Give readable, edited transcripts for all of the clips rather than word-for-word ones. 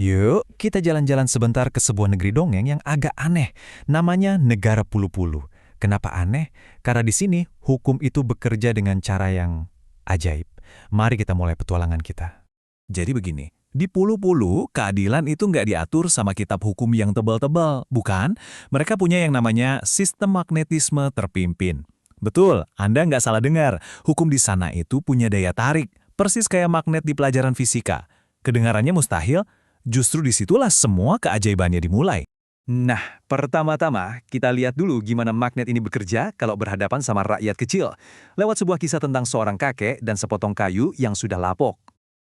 Yuk, kita jalan-jalan sebentar ke sebuah negeri dongeng yang agak aneh. Namanya Negara Pulu-Pulu. Kenapa aneh? Karena di sini hukum itu bekerja dengan cara yang ajaib. Mari kita mulai petualangan kita. Jadi begini, di Pulu-Pulu, keadilan itu nggak diatur sama kitab hukum yang tebal-tebal, bukan? Mereka punya yang namanya sistem magnetisme terpimpin. Betul, Anda nggak salah dengar. Hukum di sana itu punya daya tarik, persis kayak magnet di pelajaran fisika. Kedengarannya mustahil, justru disitulah semua keajaibannya dimulai. Nah, pertama-tama kita lihat dulu gimana magnet ini bekerja kalau berhadapan sama rakyat kecil. Lewat sebuah kisah tentang seorang kakek dan sepotong kayu yang sudah lapuk.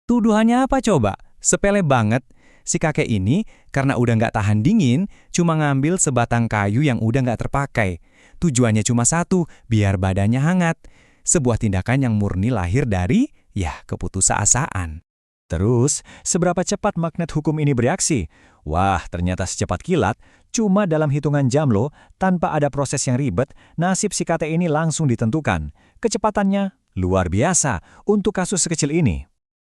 Tuduhannya apa coba? Sepele banget. Si kakek ini, karena udah nggak tahan dingin, cuma ngambil sebatang kayu yang udah nggak terpakai. Tujuannya cuma satu, biar badannya hangat. Sebuah tindakan yang murni lahir dari, keputusasaan. Terus, seberapa cepat magnet hukum ini bereaksi? Wah, ternyata secepat kilat, cuma dalam hitungan jam loh, tanpa ada proses yang ribet, nasib si kakek ini langsung ditentukan. Kecepatannya luar biasa untuk kasus sekecil ini.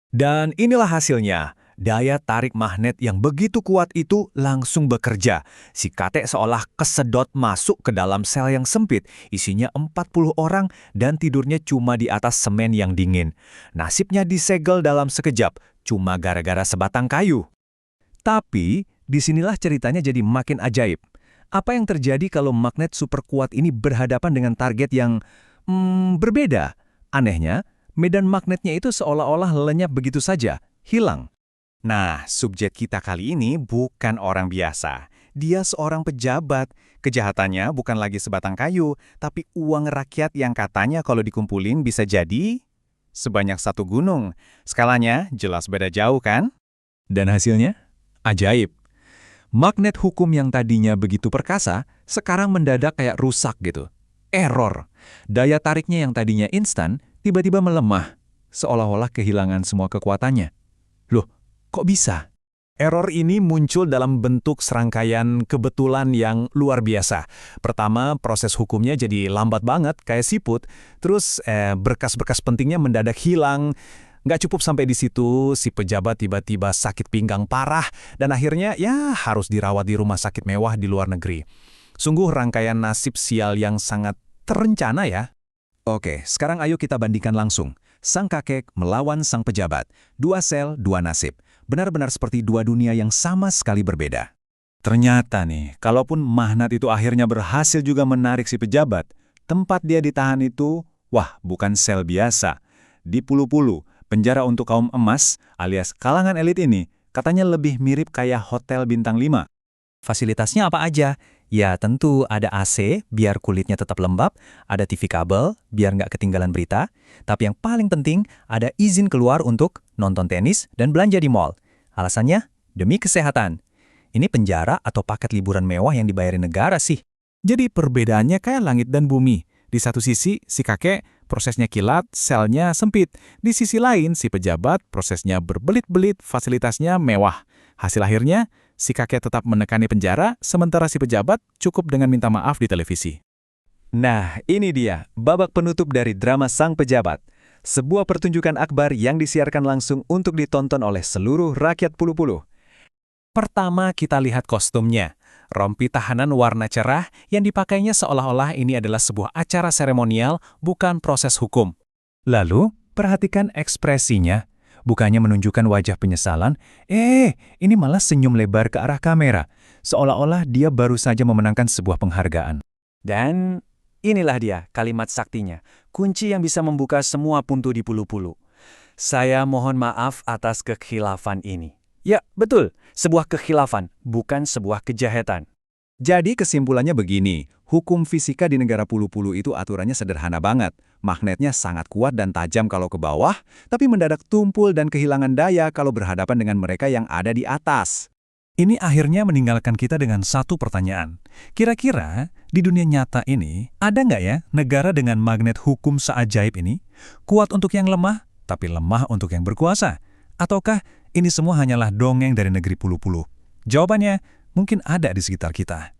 Dan inilah hasilnya. Daya tarik magnet yang begitu kuat itu langsung bekerja. Si kakek seolah kesedot masuk ke dalam sel yang sempit, isinya 40 orang dan tidurnya cuma di atas semen yang dingin. Nasibnya disegel dalam sekejap, cuma gara-gara sebatang kayu. Tapi, disinilah ceritanya jadi makin ajaib. Apa yang terjadi kalau magnet super kuat ini berhadapan dengan target yang berbeda? Anehnya, medan magnetnya itu seolah-olah lenyap begitu saja, hilang. Nah, subjek kita kali ini bukan orang biasa. Dia seorang pejabat. Kejahatannya bukan lagi sebatang kayu, tapi uang rakyat yang katanya kalau dikumpulin bisa jadi sebanyak satu gunung. Skalanya jelas beda jauh kan? Dan hasilnya? Ajaib. Magnet hukum yang tadinya begitu perkasa, sekarang mendadak kayak rusak gitu. Error. Daya tariknya yang tadinya instan, tiba-tiba melemah. Seolah-olah kehilangan semua kekuatannya. Loh, kok bisa? Error ini muncul dalam bentuk serangkaian kebetulan yang luar biasa. Pertama, proses hukumnya jadi lambat banget, kayak siput. Terus, berkas-berkas pentingnya mendadak hilang. Nggak cukup sampai di situ, si pejabat tiba-tiba sakit pinggang parah. Dan akhirnya, harus dirawat di rumah sakit mewah di luar negeri. Sungguh rangkaian nasib sial yang sangat terencana ya. Oke, sekarang ayo kita bandingkan langsung. Sang kakek melawan sang pejabat. Dua sel, dua nasib. Benar-benar seperti dua dunia yang sama sekali berbeda. Ternyata nih, kalaupun magnet itu akhirnya berhasil juga menarik si pejabat, tempat dia ditahan itu, bukan sel biasa. Di Pulu-Pulu, penjara untuk kaum emas alias kalangan elit ini, katanya lebih mirip kayak hotel bintang 5. Fasilitasnya apa aja? Ya tentu ada AC biar kulitnya tetap lembab, ada TV kabel biar nggak ketinggalan berita, tapi yang paling penting ada izin keluar untuk nonton tenis dan belanja di mall. Alasannya demi kesehatan. Ini penjara atau paket liburan mewah yang dibayarin negara sih. Jadi perbedaannya kayak langit dan bumi. Di satu sisi, si kakek prosesnya kilat, selnya sempit. Di sisi lain, si pejabat prosesnya berbelit-belit, fasilitasnya mewah. Hasil akhirnya, si kakek tetap menekani penjara, sementara si pejabat cukup dengan minta maaf di televisi. Nah, ini dia, babak penutup dari drama Sang Pejabat. Sebuah pertunjukan akbar yang disiarkan langsung untuk ditonton oleh seluruh rakyat Pulu-Pulu. Pertama kita lihat kostumnya. Rompi tahanan warna cerah yang dipakainya seolah-olah ini adalah sebuah acara seremonial, bukan proses hukum. Lalu, perhatikan ekspresinya. Bukannya menunjukkan wajah penyesalan, ini malah senyum lebar ke arah kamera. Seolah-olah dia baru saja memenangkan sebuah penghargaan. Dan inilah dia kalimat saktinya, kunci yang bisa membuka semua pintu di Pulu-Pulu. Saya mohon maaf atas kekhilafan ini. Ya, betul, sebuah kekhilafan, bukan sebuah kejahatan. Jadi kesimpulannya begini, hukum fisika di negara Pulu-Pulu itu aturannya sederhana banget. Magnetnya sangat kuat dan tajam kalau ke bawah, tapi mendadak tumpul dan kehilangan daya kalau berhadapan dengan mereka yang ada di atas. Ini akhirnya meninggalkan kita dengan satu pertanyaan. Kira-kira di dunia nyata ini, ada nggak ya negara dengan magnet hukum seajaib ini? Kuat untuk yang lemah, tapi lemah untuk yang berkuasa? Ataukah ini semua hanyalah dongeng dari negeri Pulu-Pulu? Jawabannya mungkin ada di sekitar kita.